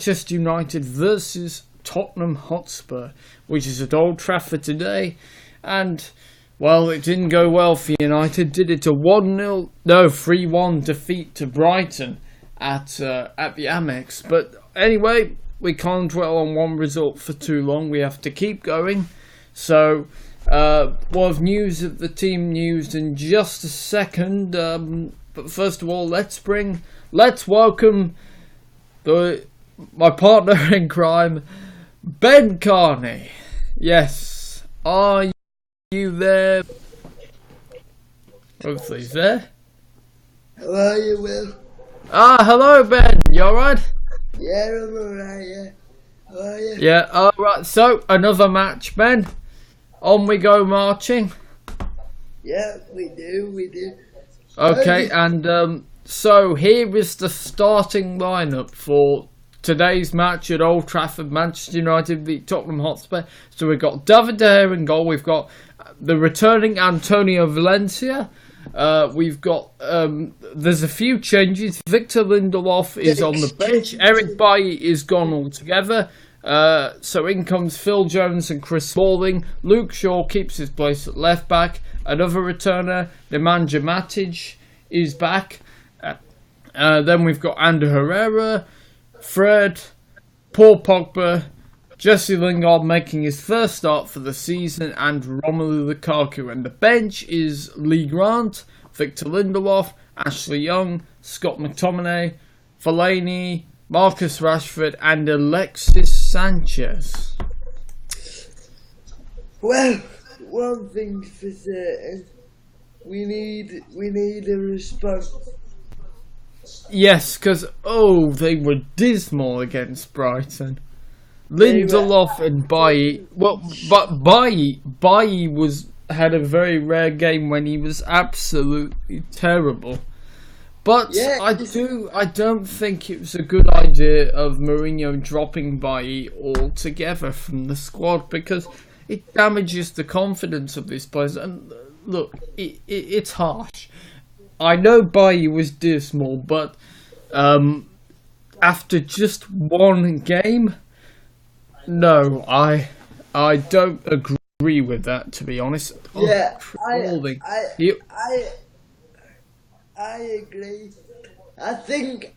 Manchester United versus Tottenham Hotspur, which is at Old Trafford today. And, well, it didn't go well for United, did it? A 3-1 defeat to Brighton at the Amex. But anyway, we can't dwell on one result for too long. We have to keep going. So, we'll have news of the team news in just a second. But first of all, let's welcome my partner in crime, Ben Carney. Yes, are you there? Hopefully he's there. How are you, Will? Hello, Ben. You alright? Yeah, I'm alright, yeah. How are you? Yeah, alright. So, another match, Ben. On we go marching. Yeah, we do. Okay, and so here is the starting lineup for today's match at Old Trafford. Manchester United beat Tottenham Hotspur. So we've got David De Gea in goal. We've got the returning Antonio Valencia. We've got there's a few changes. Victor Lindelof is on the bench. Eric Bailly is gone altogether. So in comes Phil Jones and Chris Smalling. Luke Shaw keeps his place at left back. Another returner, Nemanja Matic, is back. Then we've got Ander Herrera, Fred, Paul Pogba, Jesse Lingard making his first start for the season, and Romelu Lukaku. And the bench is Lee Grant, Victor Lindelof, Ashley Young, Scott McTominay, Fellaini, Marcus Rashford, and Alexis Sanchez. Well, one thing's for certain, we need a response. Yes, because they were dismal against Brighton. Lindelof and Bailly. Well, but Bailly had a very rare game when he was absolutely terrible. But yeah, I don't think it was a good idea of Mourinho dropping Bailly altogether from the squad, because it damages the confidence of these players. And look, it's harsh. I know Bailly was dismal, but after just one game, no, I don't agree with that, to be honest. Yeah, I agree. I think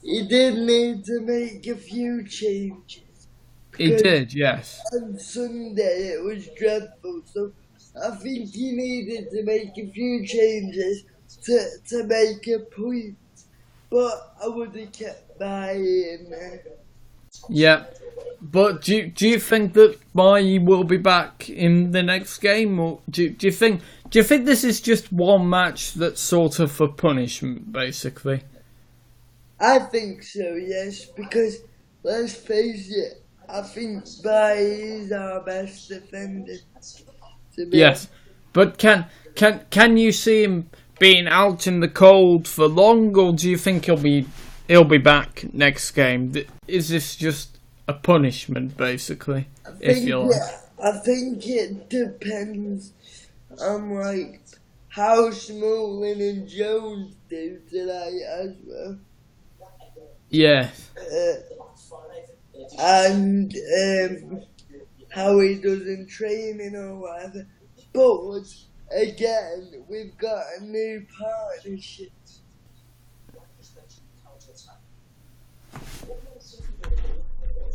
he did need to make a few changes. He did, yes. On Sunday it was dreadful, so I think he needed to make a few changes to make a point. But I would have kept Bailly in there. Yeah, but do you think that Bailly will be back in the next game, or do you think this is just one match that's sort of for punishment, basically? I think so, yes, because let's face it, I think Bailly is our best defender. Yes, but can you see him being out in the cold for long, or do you think he'll be back next game? Is this just a punishment, basically? I think it depends on how Smalling and Jones do tonight as well. Yeah. And how he does in training or whatever. But again, we've got a new partnership.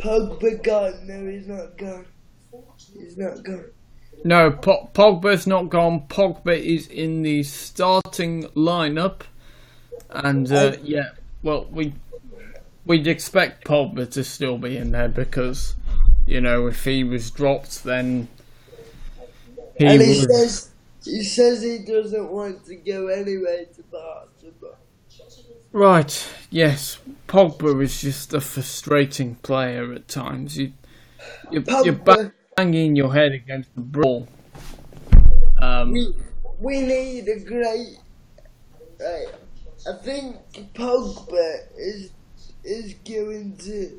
Pogba gone? No, he's not gone. He's not gone. No, Pogba's not gone. Pogba is in the starting lineup, and well, we'd expect Pogba to still be in there, because if he was dropped, then he says he doesn't want to go anyway to Barcelona. Right, yes. Pogba is just a frustrating player at times. You're banging your head against the ball. We need a great... Right, I think Pogba is going to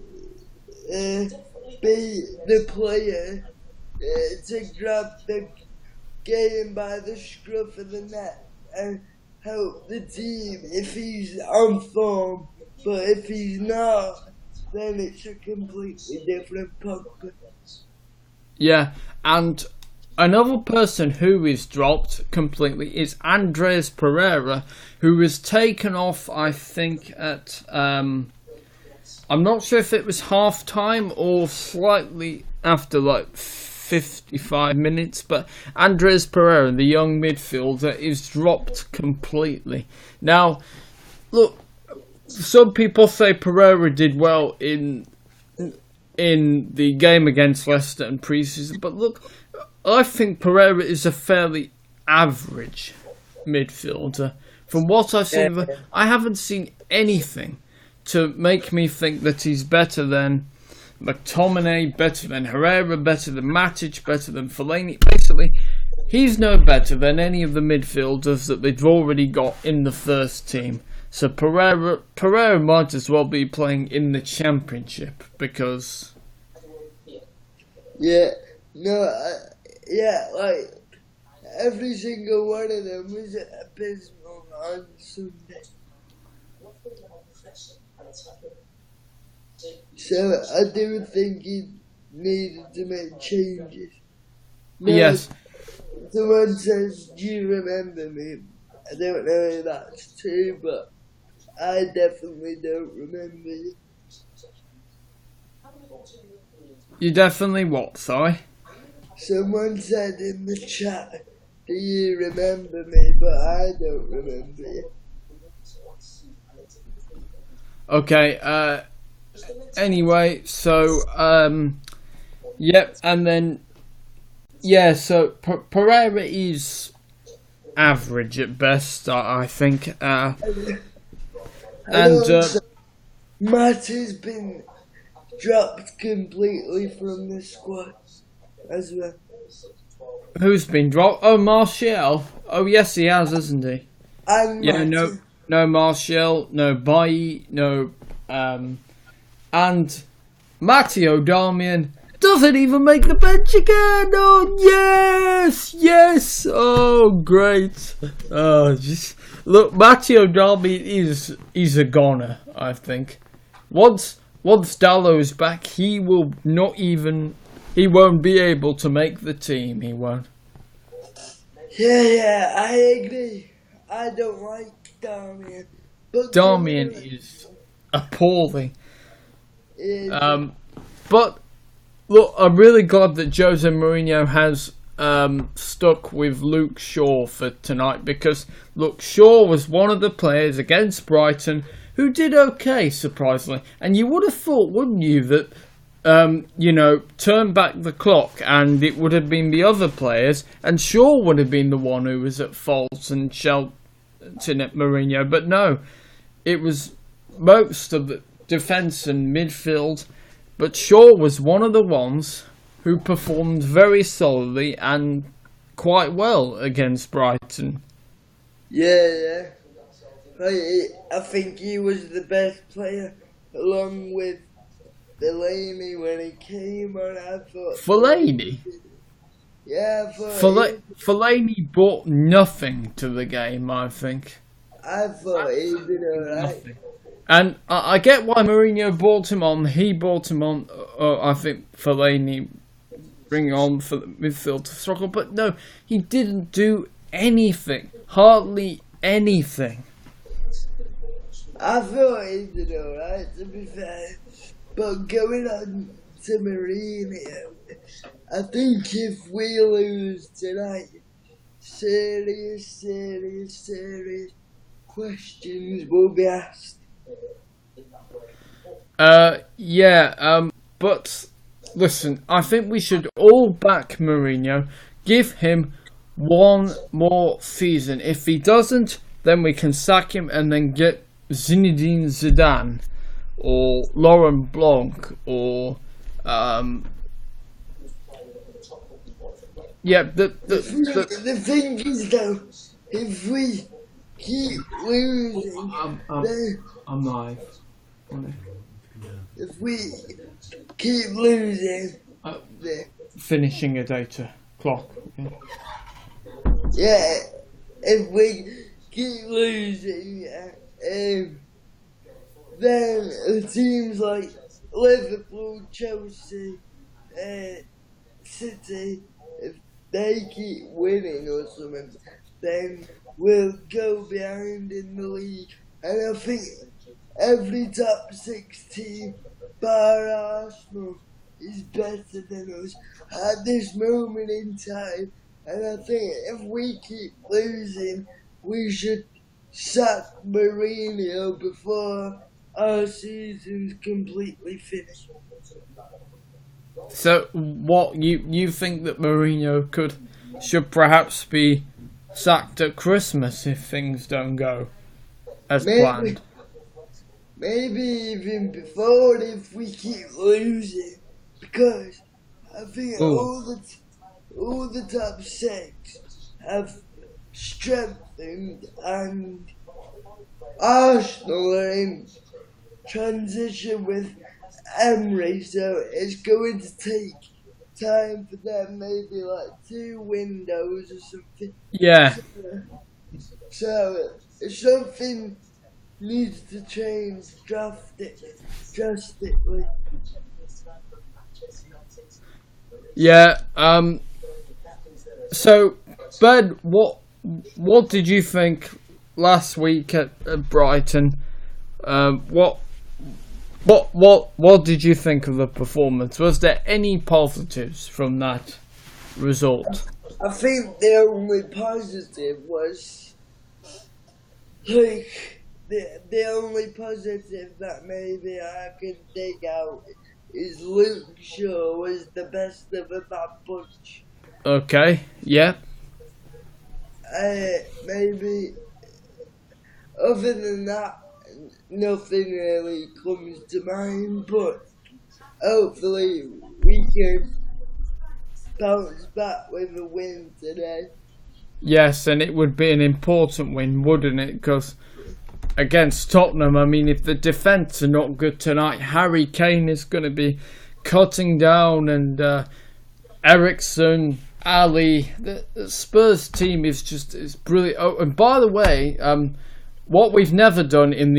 be the player to grab the game by the scruff of the neck and help the team if he's on form But if he's not, then it's a completely different Pogba. Yeah, and another person who is dropped completely is Andres Pereira, who was taken off, I think, at I'm not sure if it was half time or slightly after, like 55 minutes, but Andres Pereira, the young midfielder, is dropped completely. Now, look, some people say Pereira did well in the game against Leicester in pre-season, but look, I think Pereira is a fairly average midfielder. From what I've seen, I haven't seen anything to make me think that he's better than McTominay, better than Herrera, better than Matic, better than Fellaini. Basically, he's no better than any of the midfielders that they've already got in the first team. So Pereira might as well be playing in the Championship because... Yeah, like, every single one of them was abysmal on Sunday. So I do think he needed to make changes. Now, Yes. someone says, "Do you remember me?" I don't know if that's true, but I definitely don't remember you. You definitely what, sorry? Someone said in the chat, "Do you remember me?" But I don't remember you. Okay, anyway, so, yep, and then, yeah, so Pereira is average at best, I think, and, Matt has been dropped completely from the squad as well. who's been dropped? Oh, Martial. Oh, yes, he has, hasn't he? And Yeah, Matt no Martial, no Bailly, no, and Matteo Darmian doesn't even make the bench again. Oh, yes, oh, great. Oh, just, look, Matteo Darmian is a goner, I think. Once Dallow's back, he won't be able to make the team, he won't. Yeah, I agree. I don't like Darmian. But Darmian is appalling. But look, I'm really glad that Jose Mourinho has stuck with Luke Shaw for tonight, because look, Shaw was one of the players against Brighton who did okay, surprisingly. And you would have thought, wouldn't you, that turn back the clock and it would have been the other players, and Shaw would have been the one who was at fault and shouting at Mourinho. But no, it was most of the defence and midfield. But Shaw was one of the ones who performed very solidly and quite well against Brighton. Yeah. I think he was the best player, along with Fellaini when he came on. I thought Fellaini? Yeah, I thought Fellaini brought nothing to the game, I think. I thought he did alright. Nothing. And I get why Mourinho brought him on. He brought him on. I think Fellaini bring on for the midfield to struggle. But no, he didn't do anything. Hardly anything. I thought he did alright, to be fair. But going on to Mourinho, I think if we lose tonight, serious questions will be asked. But listen, I think we should all back Mourinho. Give him one more season. If he doesn't, then we can sack him and then get Zinedine Zidane or Laurent Blanc or the thing is though, if we keep losing, I'm live. If we keep losing, Finishing a data clock. Yeah, if we keep losing, then teams like Liverpool, Chelsea, City, if they keep winning or something, then we'll go behind in the league. And I think every top 6 team, bar Arsenal, is better than us at this moment in time. And I think if we keep losing, we should sack Mourinho before our season's completely finished. So, what you think that Mourinho should perhaps be sacked at Christmas if things don't go as planned? Maybe even before if we keep losing, because I think all the top 6 have strengthened, and Arsenal are in transition with Emery, so it's going to take time for them, maybe like 2 windows or something. Yeah. So something needs to change drastically. Yeah. So, Ben, what did you think last week at Brighton? What did you think of the performance? Was there any positives from that result? I think the only positive was like the only positive that maybe I can dig out is Luke Shaw was the best of a bad bunch. Okay, yeah. Maybe other than that, nothing really comes to mind, but hopefully we can bounce back with a win today. Yes, and it would be an important win, wouldn't it? Because against Tottenham, I mean, if the defence are not good tonight, Harry Kane is going to be cutting down, and Eriksen, Ali, the Spurs team is brilliant. Oh, and by the way, what we've never done in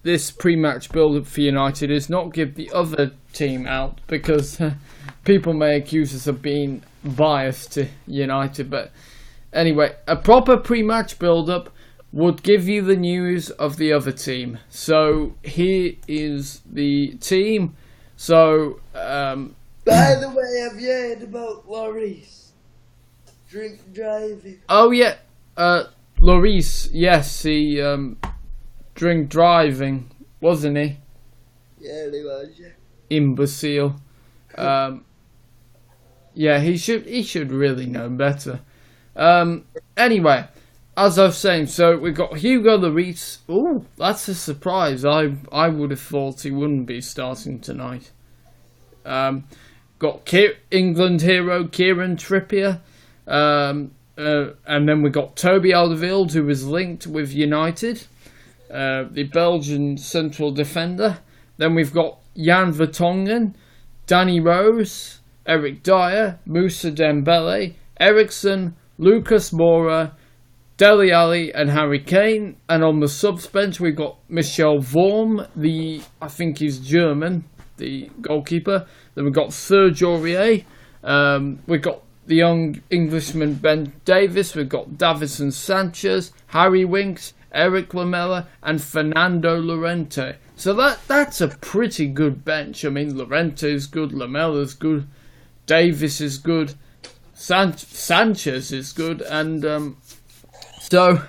this pre-match build-up for United is not give the other team out, because people may accuse us of being biased to United. But anyway, a proper pre-match build-up would give you the news of the other team. So here is the team. So by the way, have you heard about Lloris driving? Oh yeah, Lloris. Yes, he drink driving, wasn't he? Yeah, he was. Yeah. Imbecile. Yeah, he should really know better. Anyway, as I was saying, so we've got Hugo Lloris. Oh, that's a surprise. I would have thought he wouldn't be starting tonight. Got England hero Kieran Trippier. And then we got Toby Alderweireld, who was linked with United, the Belgian central defender. Then we've got Jan Vertonghen, Danny Rose, Eric Dyer, Moussa Dembele, Eriksen, Lucas Moura, Dele Alli and Harry Kane. And on the subs bench we've got Michel Vorm, I think he's German, the goalkeeper. Then we've got Serge Aurier. We've got the young Englishman Ben Davies. We've got Davinson Sanchez, Harry Winks, Eric Lamela and Fernando Llorente. So that's a pretty good bench. I mean, Llorente is good, Lamela's good, Davies is good, Sanchez is good, and so,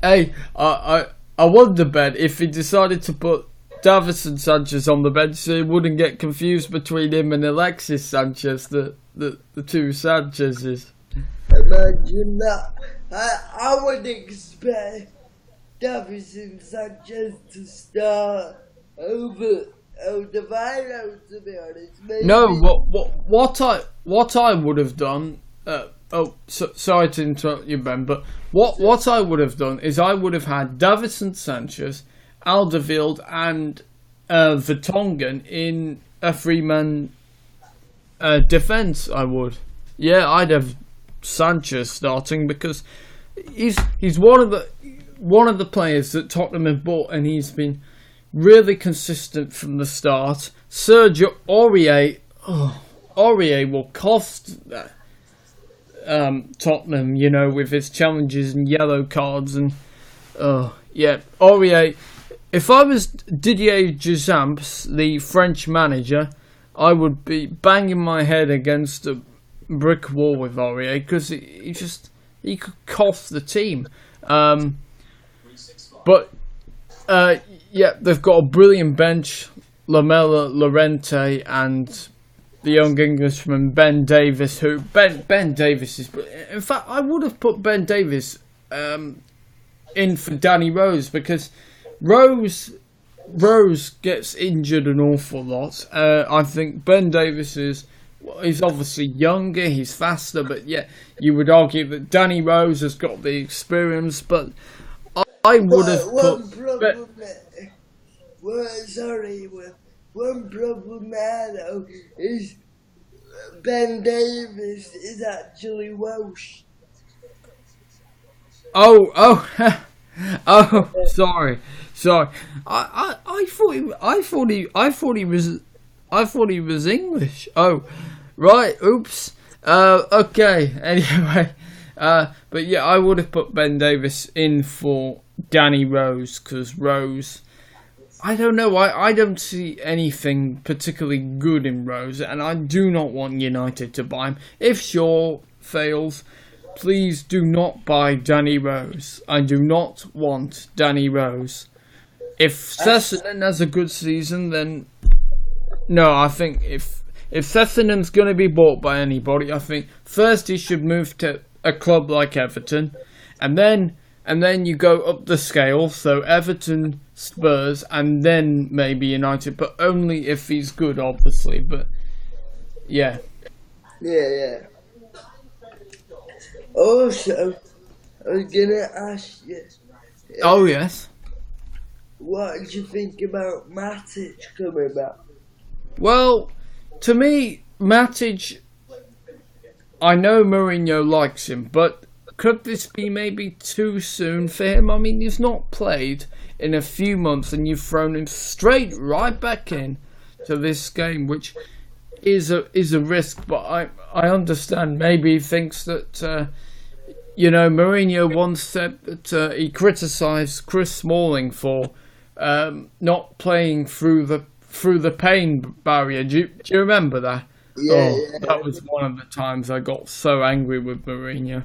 hey, I wonder, Ben, if he decided to put Davinson Sanchez on the bench so he wouldn't get confused between him and Alexis Sanchez, the two Sanchezes. Imagine that. I would expect Davinson Sanchez to start over Alderweireld, to be honest. Maybe. No, what I would have done. Sorry to interrupt you, Ben, but what I would have done is I would have had Davinson Sanchez, Alderweireld, and Vertonghen in a three-man defence. I would, yeah, I'd have Sanchez starting because he's one of the players that Tottenham have bought, and he's been really consistent from the start. Sergio Aurier, Aurier will cost Tottenham, you know, with his challenges and yellow cards and Aurier. If I was Didier Deschamps, the French manager, I would be banging my head against a brick wall with Aurier because he could cost the team. They've got a brilliant bench. Lamela, Llorente, and the young Englishman Ben Davies. Who Ben Davies is. In fact, I would have put Ben Davies in for Danny Rose because Rose gets injured an awful lot. I think Ben Davies he's obviously younger, he's faster, but yeah, you would argue that Danny Rose has got the experience, but I would have put... One problem now is Ben Davies is actually Welsh. Oh, sorry. I thought he was English. Oh, right. Oops. Okay. Anyway, but yeah, I would have put Ben Davies in for Danny Rose because Rose. I don't know. I don't see anything particularly good in Rose, and I do not want United to buy him. If Shaw fails, please do not buy Danny Rose. I do not want Danny Rose. If Sessegnon has a good season, then no. I think if Sessegnon's going to be bought by anybody, I think first he should move to a club like Everton, and then you go up the scale. So Everton, Spurs, and then maybe United, but only if he's good, obviously. But yeah. Also, I was gonna ask you. Oh yes. What did you think about Matic coming back? Well, to me, Matic, I know Mourinho likes him, but could this be maybe too soon for him? I mean, he's not played in a few months and you've thrown him straight right back in to this game, which is a risk, but I understand. Maybe he thinks that, Mourinho once said that he criticised Chris Smalling for not playing through the pain barrier. Do you remember that? Yeah. That was one of the times I got so angry with Mourinho.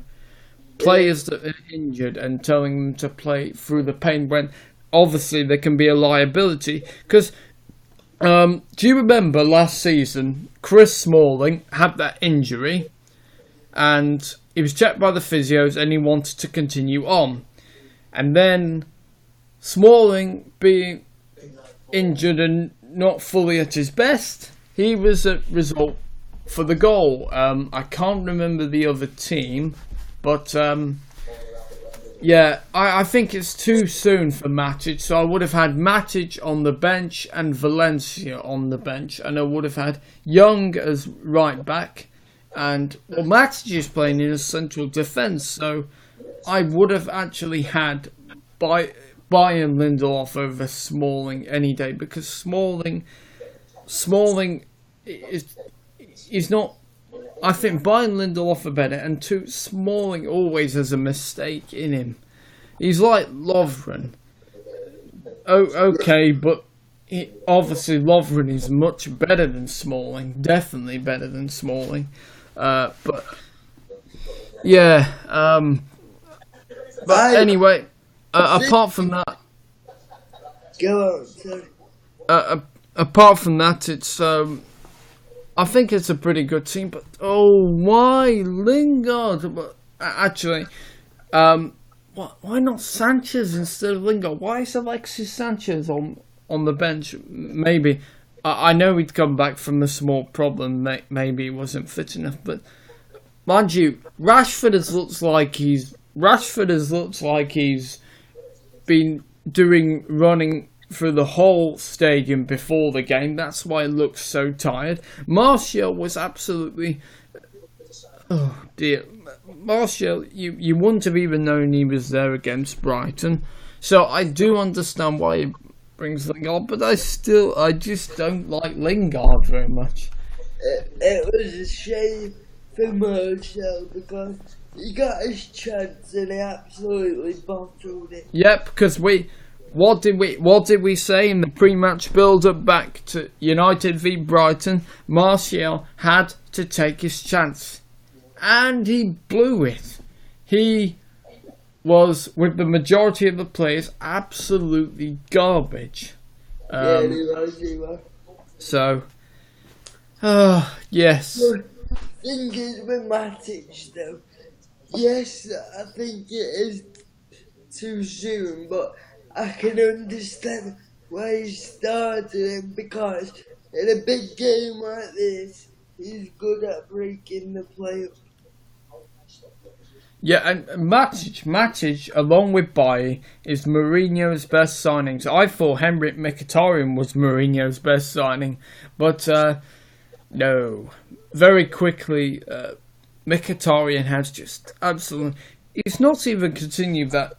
Players that are injured and telling them to play through the pain when obviously there can be a liability. Because do you remember last season Chris Smalling had that injury and he was checked by the physios and he wanted to continue on, and then Smalling being injured and not fully at his best, he was at result for the goal. I can't remember the other team. But, I think it's too soon for Matic. So I would have had Matic on the bench and Valencia on the bench. And I would have had Young as right back. And, Matic is playing in a central defence. So I would have actually had Bayern Lindelof over Smalling any day. Because Smalling is not... I think Bayern Lindelof are better, and two, Smalling always has a mistake in him. He's like Lovren. Okay, but obviously Lovren is much better than Smalling. Definitely better than Smalling. But anyway, apart from that... Go on, sorry. Apart from that, it's... I think it's a pretty good team, but why Lingard? Actually, why not Sanchez instead of Lingard? Why is Alexis Sanchez on the bench? Maybe I know he'd come back from a small problem. Maybe he wasn't fit enough, but mind you, Rashford has looked like he's been running through the whole stadium before the game. That's why it looks so tired. Martial was absolutely... Oh dear. Martial, you wouldn't have even known he was there against Brighton. So I do understand why brings Lingard, but I just don't like Lingard very much. It was a shame for Martial because he got his chance and he absolutely bottled it. Yep, because what did we say in the pre-match build-up back to United v Brighton? Martial had to take his chance, and he blew it. He was, with the majority of the players, absolutely garbage. Yeah, he was. So, yes. The thing is with Matic though, yes, I think it is too soon, but I can understand why he started him because in a big game like this, he's good at breaking the play up. Yeah, and Matic, along with Bailly, is Mourinho's best signing. So I thought Henrik Mkhitaryan was Mourinho's best signing, but no. Very quickly, Mkhitaryan has just absolutely... He's not even continued that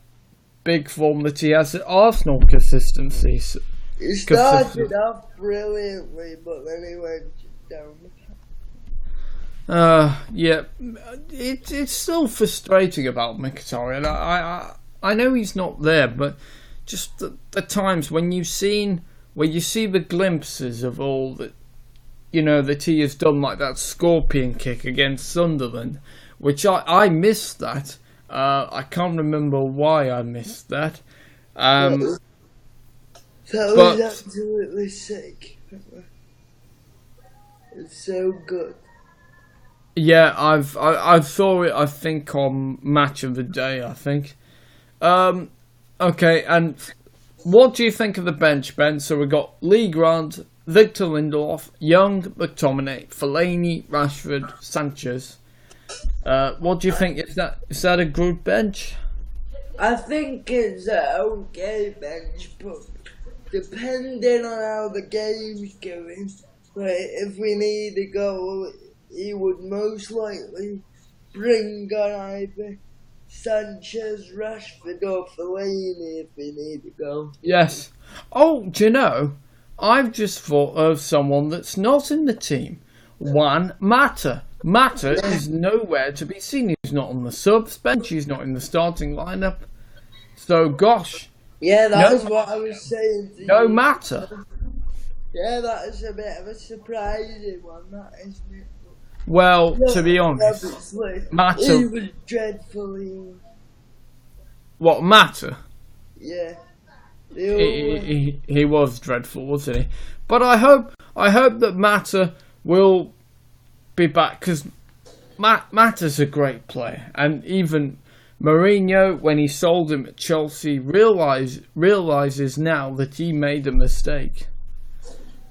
big form that he has at Arsenal consistency. He started off brilliantly, but then he went down. Yeah, it's still frustrating about Mkhitaryan. I know he's not there, but just the times when you see the glimpses of all that that he has done, like that scorpion kick against Sunderland, which I missed that. I can't remember why I missed that. That was absolutely sick. It's so good. Yeah, I saw it, I think, on Match of the Day, I think. Okay, and what do you think of the bench, Ben? So we got Lee Grant, Victor Lindelof, Young, McTominay, Fellaini, Rashford, Sanchez. What do you think? Is that a good bench? I think it's an okay bench, but depending on how the game's going, if we need a goal, he would most likely bring on either Sanchez, Rashford or Fellaini if we need a goal. Yes. Oh, do you know, I've just thought of someone that's not in the team. Juan Mata. Mata is nowhere to be seen. He's not on the subs bench. He's not in the starting lineup. So, gosh. Yeah, that's what I was saying to no you. Mata. Yeah, that is a bit of a surprising one, that isn't it? Well, to be honest, Mata... He was dreadful. What, Mata? Yeah. He was dreadful, wasn't he? But I hope that Mata will be back, because Mata's a great player, and even Mourinho, when he sold him at Chelsea, realizes now that he made a mistake.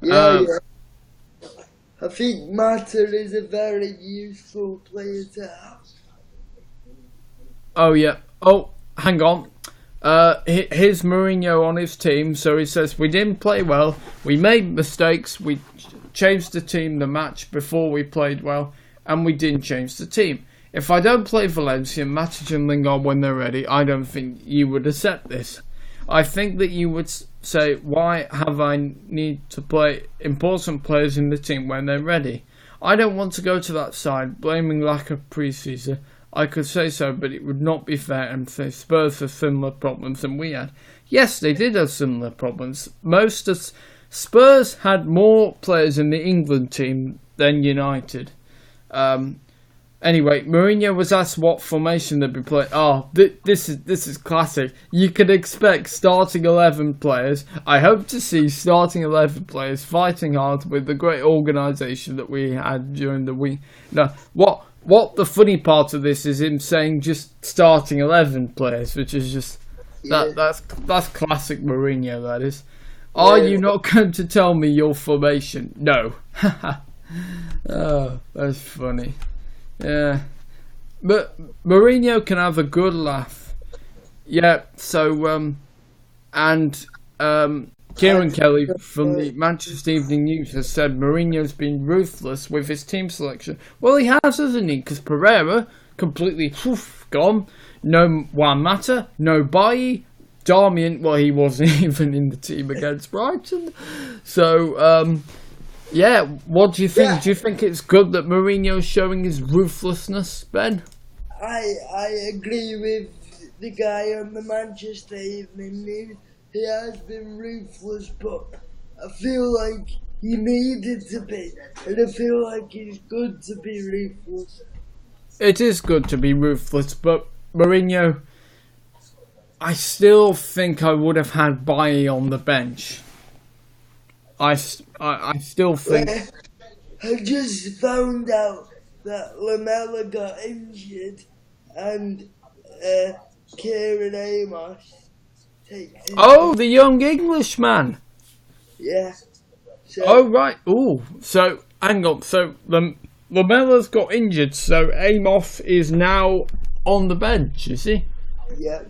Yeah. I think Mata is a very useful player to have. Oh yeah. Oh, hang on. Here's Mourinho on his team. So he says, we didn't play well. We made mistakes. We changed the team the match before we played well. And we didn't change the team. If I don't play Valencia, Matic and Lingard when they're ready, I don't think you would accept this. I think that you would say, why have I need to play important players in the team when they're ready? I don't want to go to that side, blaming lack of pre-season. I could say so, but it would not be fair and say Spurs have similar problems than we had. Yes, they did have similar problems. Spurs had more players in the England team than United. Anyway, Mourinho was asked what formation they'd be playing. Oh, this is classic. You could expect starting 11 players. I hope to see starting 11 players fighting hard with the great organisation that we had during the week. No, what the funny part of this is him saying just starting 11 players, which is just that's classic Mourinho. That is. Are you not going to tell me your formation? No. Oh, that's funny. Yeah, but Mourinho can have a good laugh. Yeah, so Kieran Kelly from the Manchester Evening News has said Mourinho's been ruthless with his team selection. Well, he has, hasn't he? Because Pereira completely gone. No Juan Mata, no Bailly, Darmian, well, he wasn't even in the team against Brighton. So, yeah, what do you think? Yeah. Do you think it's good that Mourinho's showing his ruthlessness, Ben? I agree with the guy on the Manchester Evening News. He has been ruthless, but I feel like he needed to be, and I feel like it's good to be ruthless. It is good to be ruthless, but Mourinho, I still think I would have had Bailly on the bench. I still think... I just found out that Lamella got injured and Kieran Amos takes his... Oh, the young Englishman! Yeah. So, Oh, right. Oh, so, hang on. So, Lamella's got injured, so Amos is now on the bench, is he? yeah.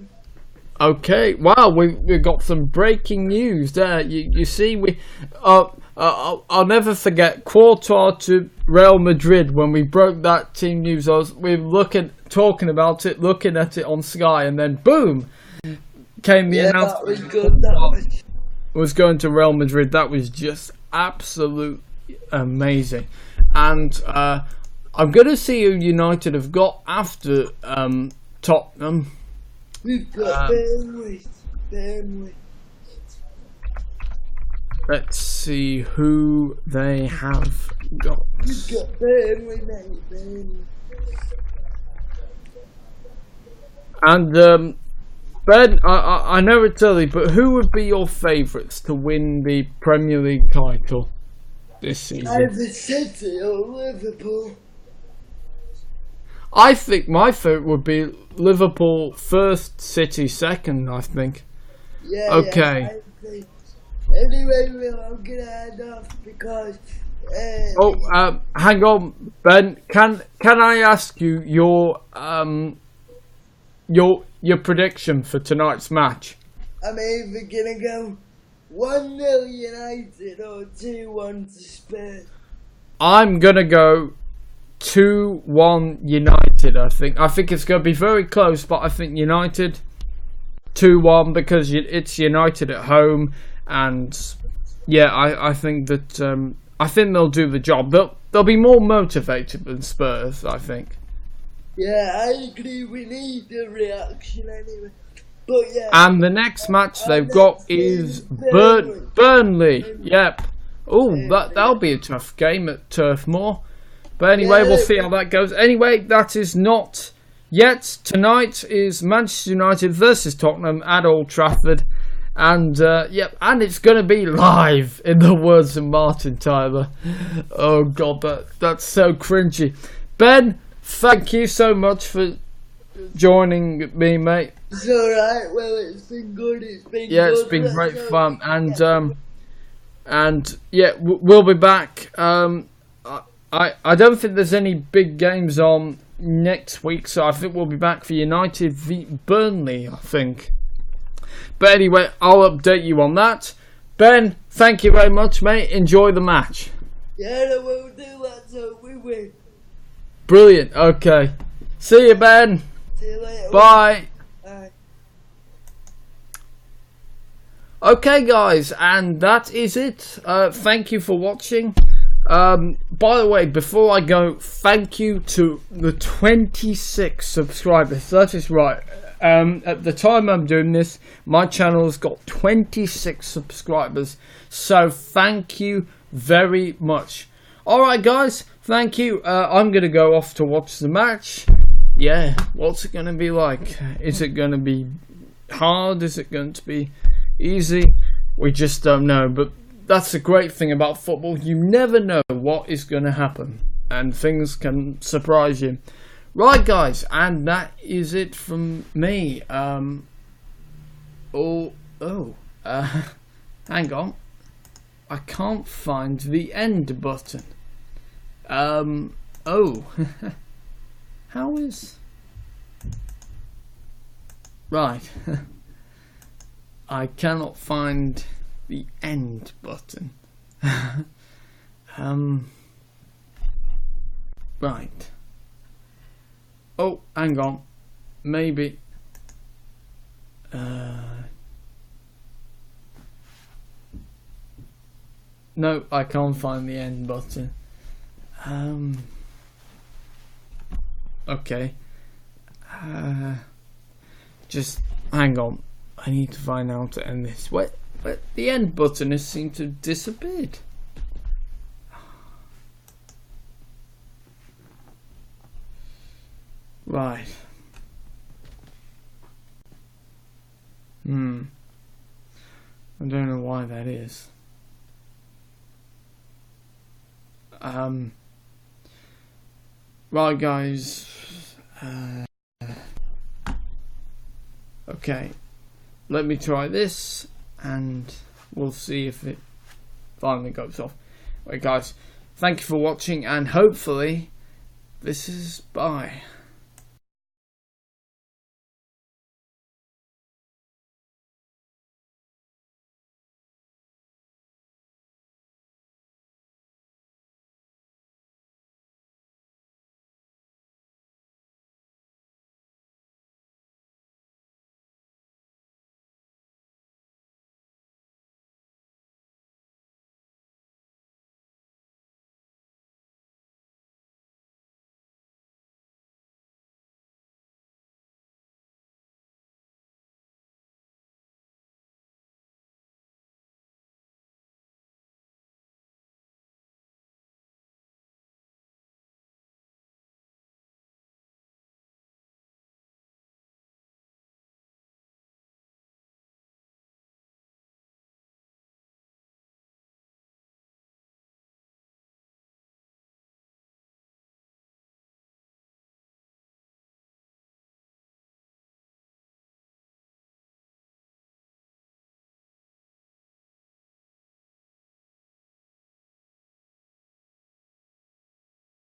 Okay. Wow, we've got some breaking news there. You see, I'll never forget quarter to Real Madrid when we broke that team news. We were talking about it, looking at it on Sky, and then boom, came the announcement. That was good. That was going to Real Madrid. That was just absolutely amazing. And I'm going to see who United have got after Tottenham. We've got Burnley. Let's see who they have got. We've got Burnley, mate. Burnley. And Ben, I know it's early, but who would be your favourites to win the Premier League title this season? Either City or Liverpool. I think my favourite would be Liverpool first, City second, I think. Yeah. Okay. Yeah, I think. Anyway, Will, I'm gonna head off because. Hang on, Ben. Can I ask you your prediction for tonight's match? I'm either gonna go 1-0 United or 2-1 to Spurs. I'm gonna go 2-1 United. I think it's gonna be very close, but I think United 2-1 because it's United at home, and yeah, I think that I think they'll do the job. They'll be more motivated than Spurs, I think. Yeah, I agree. We need the reaction anyway. But yeah. And the next match they've got is Burnley. Yep. Oh, that'll be a tough game at Turf Moor. But anyway, we'll see how that goes. Anyway, that is not yet. Tonight is Manchester United versus Tottenham at Old Trafford. And, and it's going to be live, in the words of Martin Tyler. Oh, God, that's so cringy. Ben, thank you so much for joining me, mate. It's alright, well, it's been good. It's been good. It's been great fun. And we'll be back. I don't think there's any big games on next week, so I think we'll be back for United v Burnley, I think. But anyway, I'll update you on that. Ben, thank you very much, mate. Enjoy the match. Yeah, I will do that, so we win. Brilliant. Okay. See you, Ben. See you later. Bye. Bye. Okay, guys, and that is it. Thank you for watching. By the way, before I go, thank you to the 26 subscribers. That is right. At the time I'm doing this, my channel's got 26 subscribers. So thank you very much. Alright, guys, thank you. I'm going to go off to watch the match. Yeah, what's it going to be like? Is it going to be hard? Is it going to be easy? We just don't know. But that's the great thing about football. You never know what is going to happen. And things can surprise you. Right, guys, and that is it from me. Hang on. I can't find the end button. How is... Right. I cannot find the end button. Right. Oh, hang on. Maybe. No, I can't find the end button. Okay. Just hang on. I need to find out how to end this. What? The end button has seemed to have disappeared. Right. I don't know why that is. Right, guys. Okay. Let me try this, and we'll see if it finally goes off. Right, guys. Thank you for watching, and hopefully, this is bye.